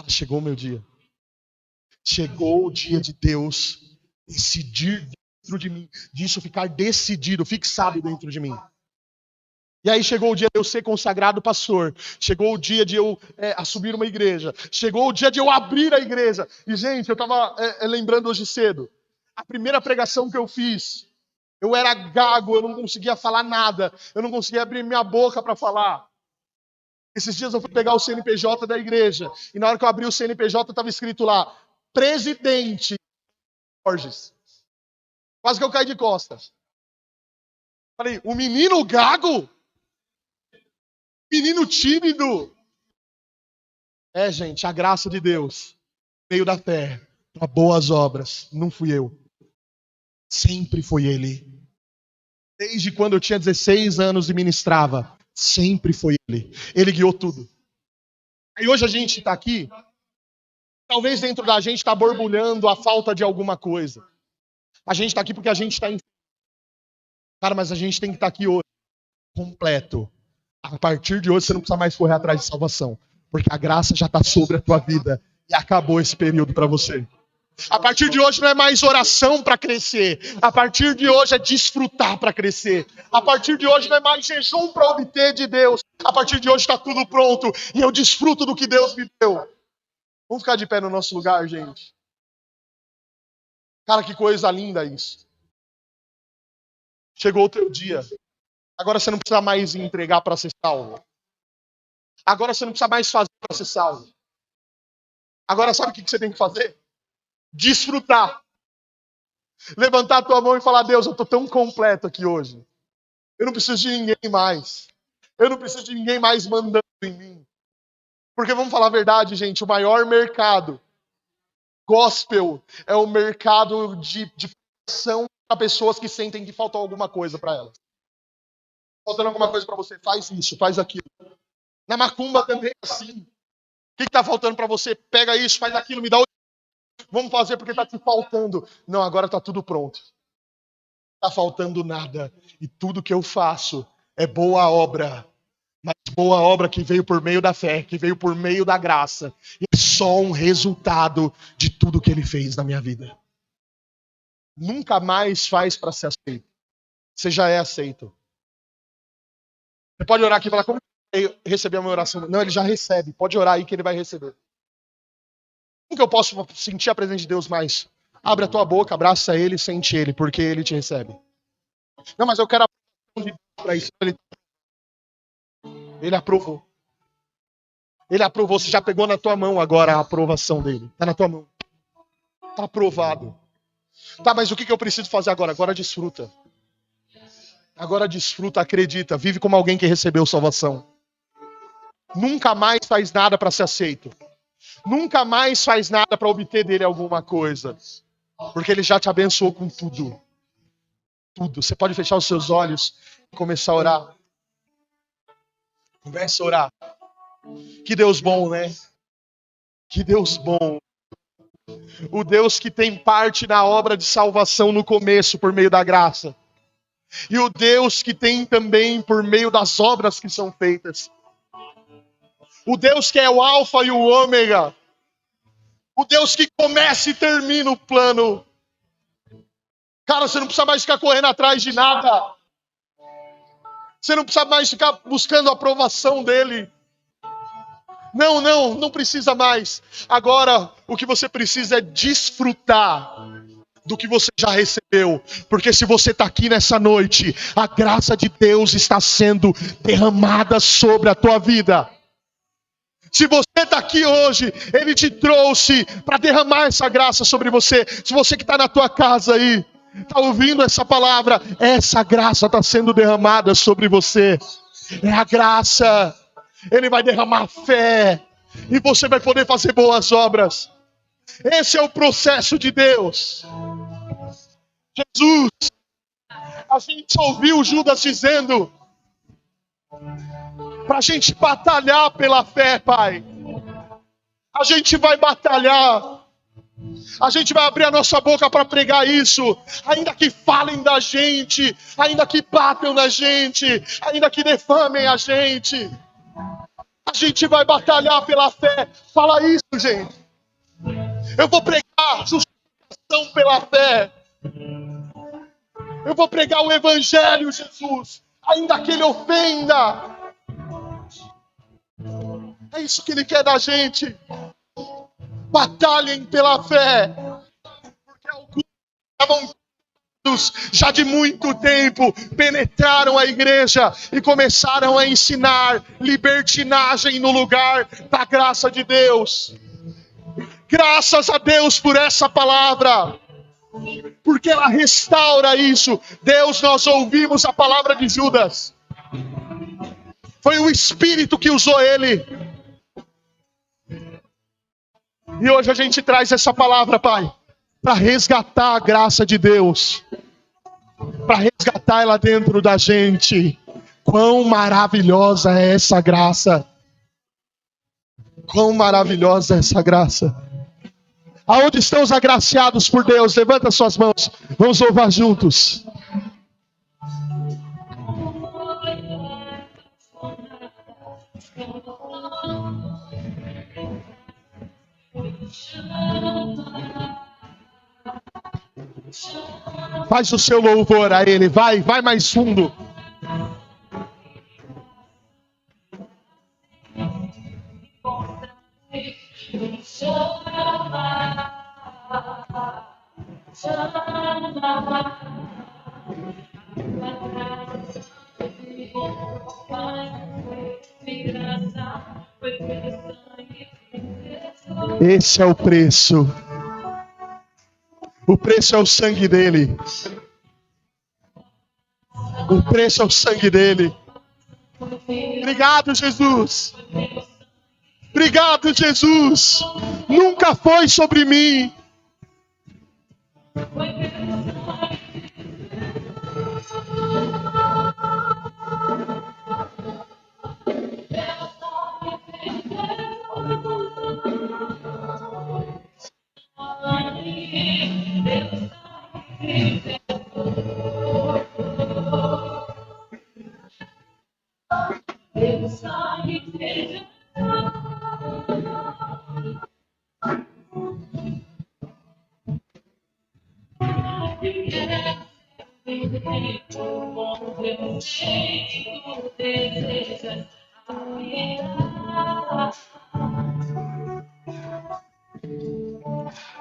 chegou o meu dia. Chegou o dia de Deus decidir dentro de mim. Disso ficar decidido, fixado dentro de mim. E aí chegou o dia de eu ser consagrado pastor. Chegou o dia de eu assumir uma igreja. Chegou o dia de eu abrir a igreja. E, gente, eu estava lembrando hoje cedo. A primeira pregação que eu fiz, eu era gago, eu não conseguia falar nada. Eu não conseguia abrir minha boca para falar. Esses dias eu fui pegar o CNPJ da igreja. E na hora que eu abri o CNPJ, estava escrito lá, Presidente Borges. Quase que eu caí de costas. Falei, o menino gago? Menino tímido? Gente, a graça de Deus, meio da fé, para boas obras, não fui eu. Sempre foi Ele. Desde quando eu tinha 16 anos e ministrava, sempre foi Ele. Ele guiou tudo. Aí hoje a gente está aqui, talvez dentro da gente está borbulhando a falta de alguma coisa. A gente está aqui porque a gente está em... Cara, mas a gente tem que estar aqui hoje, completo. A partir de hoje você não precisa mais correr atrás de salvação, porque a graça já está sobre a tua vida e acabou esse período para você. A partir de hoje não é mais oração para crescer. A partir de hoje é desfrutar para crescer. A partir de hoje não é mais jejum para obter de Deus. A partir de hoje está tudo pronto e eu desfruto do que Deus me deu. Vamos ficar de pé no nosso lugar, gente. Cara, que coisa linda isso. Chegou o teu dia. Agora você não precisa mais entregar para ser salvo. Agora você não precisa mais fazer para ser salvo. Agora sabe o que você tem que fazer? Desfrutar. Levantar a tua mão e falar, Deus, eu estou tão completo aqui hoje. Eu não preciso de ninguém mais. Eu não preciso de ninguém mais mandando em mim. Porque vamos falar a verdade, gente, o maior mercado gospel é o mercado de ação para pessoas que sentem que falta alguma coisa para elas. Faltando alguma coisa para você, faz isso, faz aquilo. Na macumba também é assim. O que está faltando para você? Pega isso, faz aquilo, me dá o... Vamos fazer porque está te faltando. Não, agora está tudo pronto. Não está faltando nada. E tudo que eu faço é boa obra. Mas boa obra que veio por meio da fé, que veio por meio da graça. E é só um resultado de tudo que ele fez na minha vida. Nunca mais faz para ser aceito. Você já é aceito. Você pode orar aqui e falar, como eu recebi a minha oração? Não, ele já recebe. Pode orar aí que ele vai receber. Como que eu posso sentir a presença de Deus mais? Abre a tua boca, abraça ele, sente ele, porque ele te recebe. Não, mas eu quero a para isso. Ele aprovou. Ele aprovou. Você já pegou na tua mão agora a aprovação dele. Está na tua mão. Está aprovado. Tá, mas o que eu preciso fazer agora? Agora desfruta. Agora desfruta, acredita. Vive como alguém que recebeu salvação. Nunca mais faz nada para ser aceito. Nunca mais faz nada para obter dele alguma coisa. Porque ele já te abençoou com tudo. Tudo. Você pode fechar os seus olhos e começar a orar. Começa a orar. Que Deus bom, né? Que Deus bom. O Deus que tem parte na obra de salvação no começo por meio da graça. E o Deus que tem também por meio das obras que são feitas. O Deus que é o alfa e o ômega. O Deus que começa e termina o plano. Cara, você não precisa mais ficar correndo atrás de nada. Você não precisa mais ficar buscando a aprovação dele. Não precisa mais. Agora, o que você precisa é desfrutar do que você já recebeu. Porque se você está aqui nessa noite, a graça de Deus está sendo derramada sobre a tua vida. Se você está aqui hoje, Ele te trouxe para derramar essa graça sobre você. Se você que está na tua casa aí, está ouvindo essa palavra, essa graça está sendo derramada sobre você. É a graça. Ele vai derramar fé. E você vai poder fazer boas obras. Esse é o processo de Deus. Jesus, a gente ouviu Judas dizendo para a gente batalhar pela fé, Pai. A gente vai batalhar. A gente vai abrir a nossa boca para pregar isso. Ainda que falem da gente, ainda que batam na gente, ainda que defamem a gente. A gente vai batalhar pela fé. Fala isso, gente. Eu vou pregar justificação pela fé. Eu vou pregar o evangelho, Jesus. Ainda que ele ofenda. É isso que ele quer da gente. Batalhem pela fé. Porque alguns estavam já de muito tempo penetraram a igreja e começaram a ensinar libertinagem no lugar da graça de Deus. Graças a Deus por essa palavra, porque ela restaura isso. Deus, nós ouvimos a palavra de Judas. Foi o Espírito que usou ele. E hoje a gente traz essa palavra, Pai, para resgatar a graça de Deus. Para resgatar ela dentro da gente. Quão maravilhosa é essa graça. Quão maravilhosa é essa graça. Aonde estão os agraciados por Deus? Levanta suas mãos. Vamos louvar juntos. Faz o seu louvor a Ele. Vai mais fundo. Esse é o preço. O preço é o sangue dele. O preço é o sangue dele. Obrigado, Jesus. Obrigado, Jesus. Nunca foi sobre mim.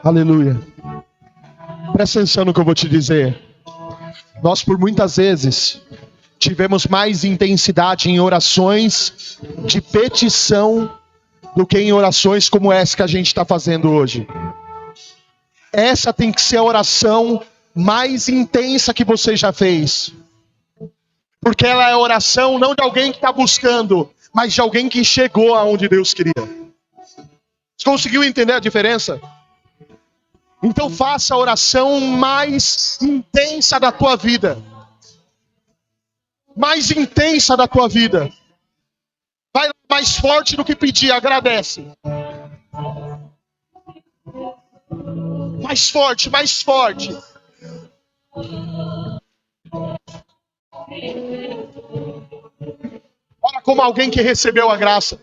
Aleluia. Presta atenção no que eu vou te dizer. Nós por muitas vezes tivemos mais intensidade em orações de petição do que em orações como essa que a gente está fazendo hoje. Essa tem que ser a oração mais intensa que você já fez. Porque ela é a oração não de alguém que está buscando, mas de alguém que chegou aonde Deus queria. Você conseguiu entender a diferença? Então faça a oração mais intensa da tua vida. Mais intensa da tua vida. Vai mais forte do que pedir, agradece. Mais forte, mais forte. Ora como alguém que recebeu a graça.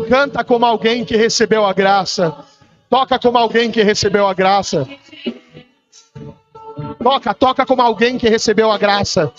Canta como alguém que recebeu a graça. Toca como alguém que recebeu a graça. Toca como alguém que recebeu a graça.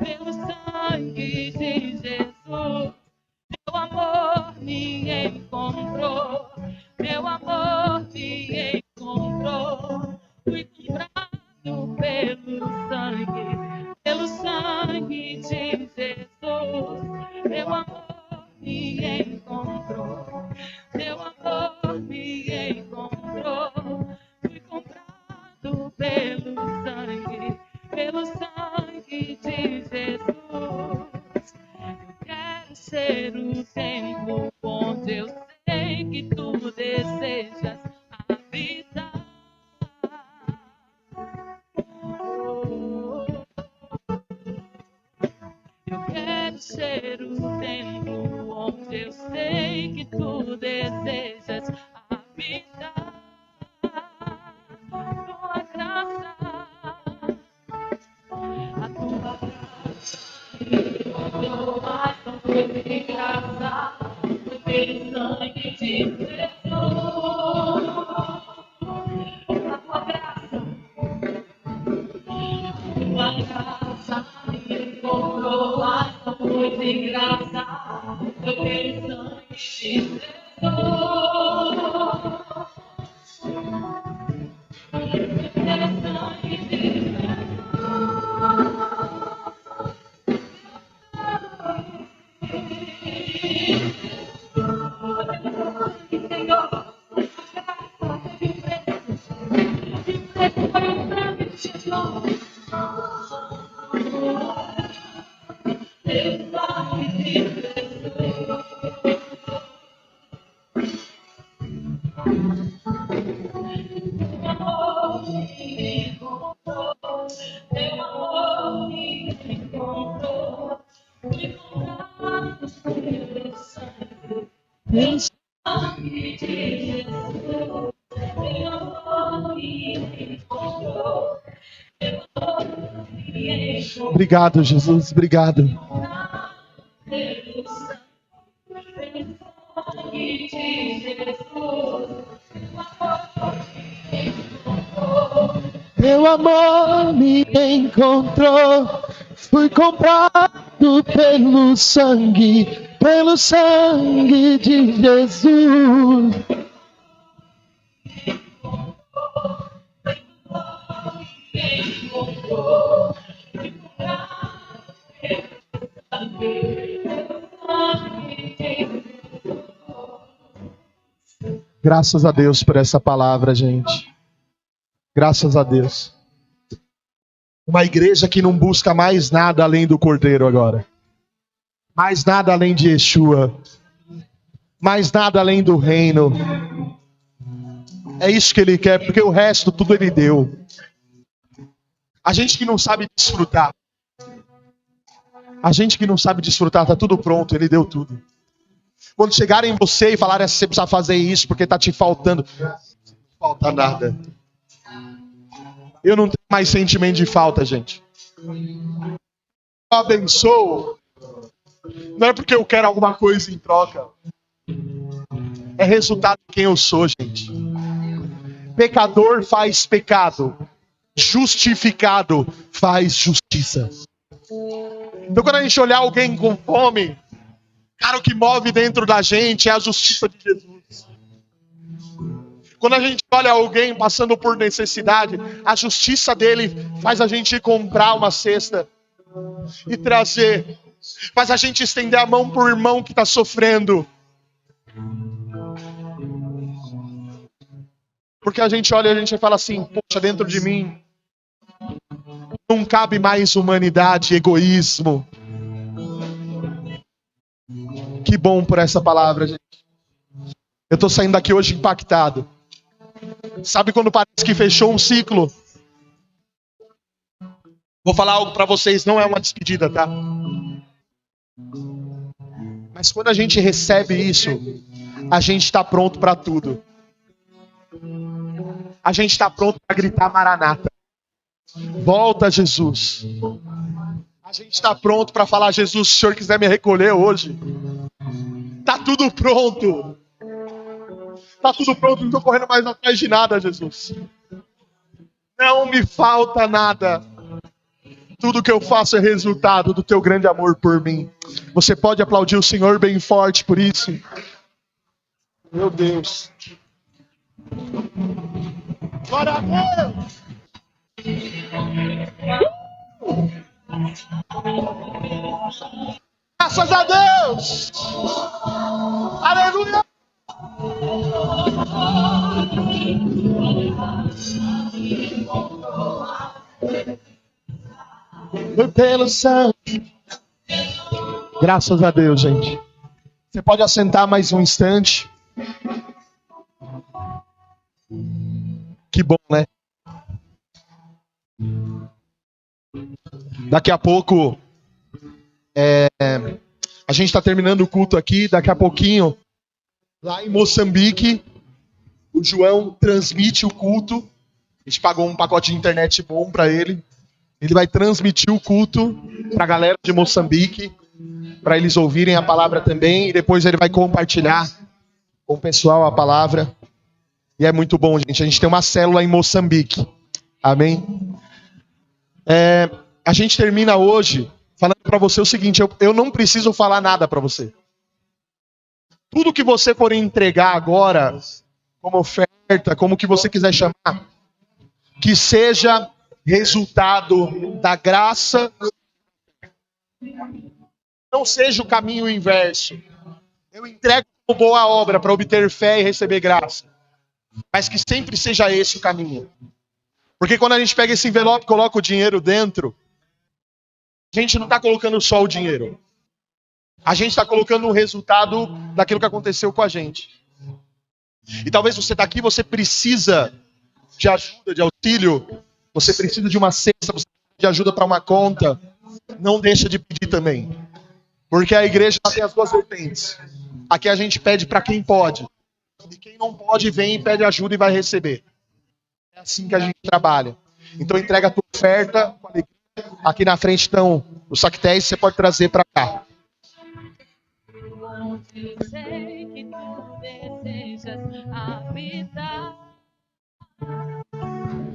Pelo sangue de Jesus, meu amor me encontrou, meu amor me encontrou, fui comprado pelo sangue de Jesus, meu amor me encontrou, meu amor me encontrou, fui comprado pelo sangue de Jesus. Quero ser o templo onde eu sei que tu desejas habitar. Eu quero ser o templo onde eu sei que tu desejas habitar. Tua graça, a tua graça, mais não foi de graça, foi pelo sangue de Jesus. A tua graça me encontrou, mas não foi de graça, foi pelo sangue de Jesus. Pelo sangue de Jesus. Obrigado, Jesus, obrigado. Meu amor me encontrou, fui comprado pelo sangue de Jesus. Graças a Deus por essa palavra, gente. Graças a Deus. Uma igreja que não busca mais nada além do Cordeiro agora. Mais nada além de Yeshua. Mais nada além do reino. É isso que ele quer, porque o resto tudo ele deu. A gente que não sabe desfrutar. A gente que não sabe desfrutar, tá tudo pronto, ele deu tudo. Quando chegarem em você e falarem assim, você precisa fazer isso porque tá te faltando. Não falta nada. Eu não tenho mais sentimento de falta, gente. eu abençoo, não é porque eu quero alguma coisa em troca. É resultado de quem eu sou, gente. Pecador faz pecado. Justificado faz justiça. Então quando a gente olhar alguém com fome, cara, o que move dentro da gente é a justiça de Jesus. Quando a gente olha alguém passando por necessidade, a justiça dele faz a gente comprar uma cesta e trazer. Faz a gente estender a mão pro irmão que está sofrendo. Porque a gente olha e a gente fala assim, poxa, dentro de mim não cabe mais humanidade, egoísmo. Que bom por essa palavra, gente. Eu tô saindo daqui hoje impactado. Sabe quando parece que fechou um ciclo? Vou falar algo pra vocês, não é uma despedida, tá? Mas quando a gente recebe isso, a gente tá pronto pra tudo. A gente tá pronto pra gritar Maranata. Volta, Jesus. A gente tá pronto pra falar, Jesus, se o Senhor quiser me recolher hoje. Tá tudo pronto. Tá tudo pronto, não tô correndo mais atrás de nada, Jesus. Não me falta nada. Tudo que eu faço é resultado do teu grande amor por mim. Você pode aplaudir o Senhor bem forte por isso? Meu Deus. Glória a Deus. Graças a Deus. Aleluia. Foi pelo sangue. Graças a Deus, gente. Você pode assentar mais um instante. Que bom, né? Daqui a pouco a gente está terminando o culto aqui. Daqui a pouquinho, lá em Moçambique, o João transmite o culto. A gente pagou um pacote de internet bom para ele. Ele vai transmitir o culto para a galera de Moçambique, para eles ouvirem a palavra também. E depois ele vai compartilhar com o pessoal a palavra. E é muito bom, gente. A gente tem uma célula em Moçambique. Amém? A gente termina hoje falando para você o seguinte: eu não preciso falar nada para você. Tudo que você for entregar agora, como oferta, como que você quiser chamar, que seja resultado da graça, não seja o caminho inverso. Eu entrego como boa obra para obter fé e receber graça, mas que sempre seja esse o caminho. Porque quando a gente pega esse envelope e coloca o dinheiro dentro, a gente não está colocando só o dinheiro. A gente está colocando o resultado daquilo que aconteceu com a gente. E talvez você está aqui, você precisa de ajuda, de auxílio, você precisa de uma cesta, você precisa de ajuda para uma conta. Não deixa de pedir também. Porque a igreja tem as duas vertentes. Aqui a gente pede para quem pode. E quem não pode, vem e pede ajuda e vai receber. É assim que a gente trabalha. Então entrega a tua oferta com alegria. Aqui na frente estão os saquetéis, você pode trazer para cá. Eu sei que tu desejas habitar.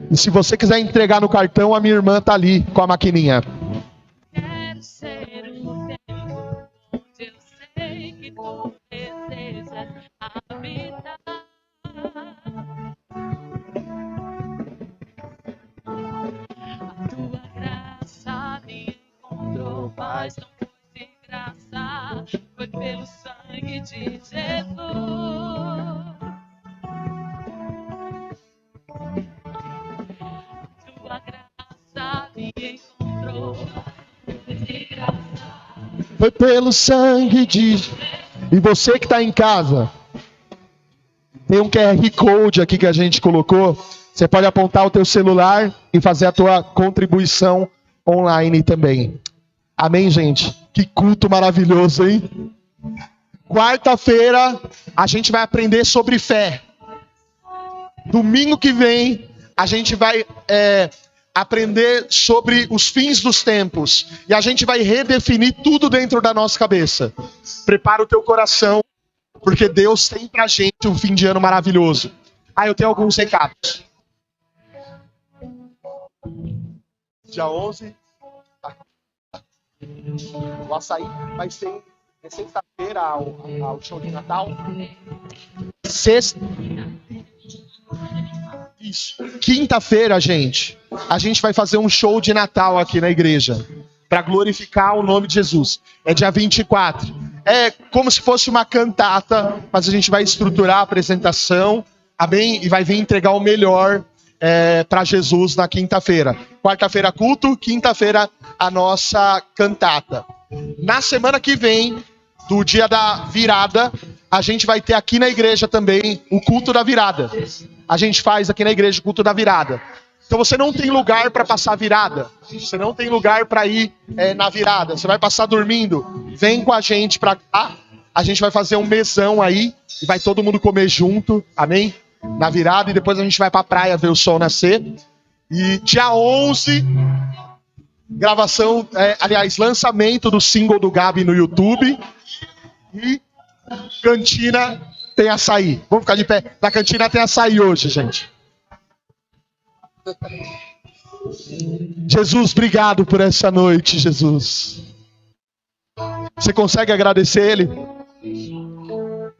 E se você quiser entregar no cartão, a minha irmã tá ali com a maquininha. Quero ser um templo onde eu sei que tu desejas habitar. A tua graça me encontrou, mas não foi de graça, foi pelo sangue de Jesus. Tua graça me encontrou, foi de graça. Foi pelo sangue de... E você que está em casa, tem um QR Code aqui que a gente colocou. Você pode apontar o teu celular e fazer a tua contribuição online também. Amém, gente? Que culto maravilhoso, hein? Quarta-feira a gente vai aprender sobre fé. Domingo que vem a gente vai aprender sobre os fins dos tempos. E a gente vai redefinir tudo dentro da nossa cabeça. Prepara o teu coração, porque Deus tem pra gente um fim de ano maravilhoso. Eu tenho alguns recados. Dia 11, o Açaí vai ser sexta-feira o show de Natal. Isso. Quinta-feira, gente, a gente vai fazer um show de Natal aqui na igreja, para glorificar o nome de Jesus. É dia 24. É como se fosse uma cantata, mas a gente vai estruturar a apresentação, amém? E vai vir entregar o melhor para Jesus na quinta-feira. Quarta-feira culto, quinta-feira a nossa cantata. Na semana que vem, do dia da virada, a gente vai ter aqui na igreja também o culto da virada. A gente faz aqui na igreja o culto da virada. Então você não tem lugar para passar a virada. Você não tem lugar para ir na virada. Você vai passar dormindo. Vem com a gente para cá. A gente vai fazer um mesão aí e vai todo mundo comer junto. Amém? Na virada. E depois a gente vai para a praia ver o sol nascer. E dia 11, gravação, lançamento do single do Gabi no YouTube. E cantina tem açaí. Vamos ficar de pé. Na cantina tem açaí hoje, gente. Jesus, obrigado por essa noite, Jesus. Você consegue agradecer Ele?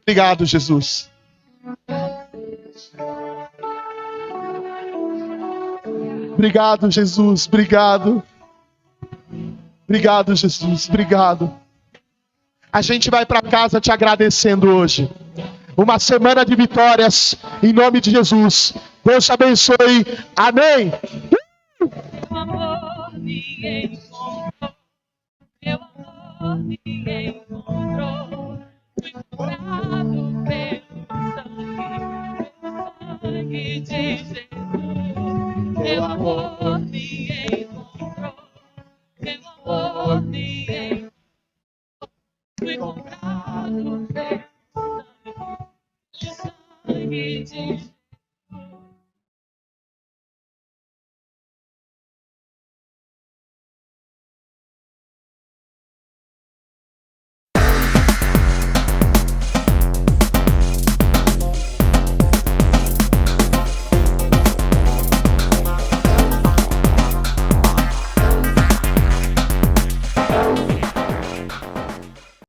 Obrigado, Jesus. Obrigado, Jesus. Obrigado. Obrigado, Jesus. Obrigado. A gente vai para casa te agradecendo hoje. Uma semana de vitórias, em nome de Jesus. Deus te abençoe. Amém. Meu amor me encontrou. Meu amor me encontrou. Fui curado pelo sangue de Jesus. Meu amor me encontrou. Meu amor me encontrou. Fui comprado pelo sangue de Jesus.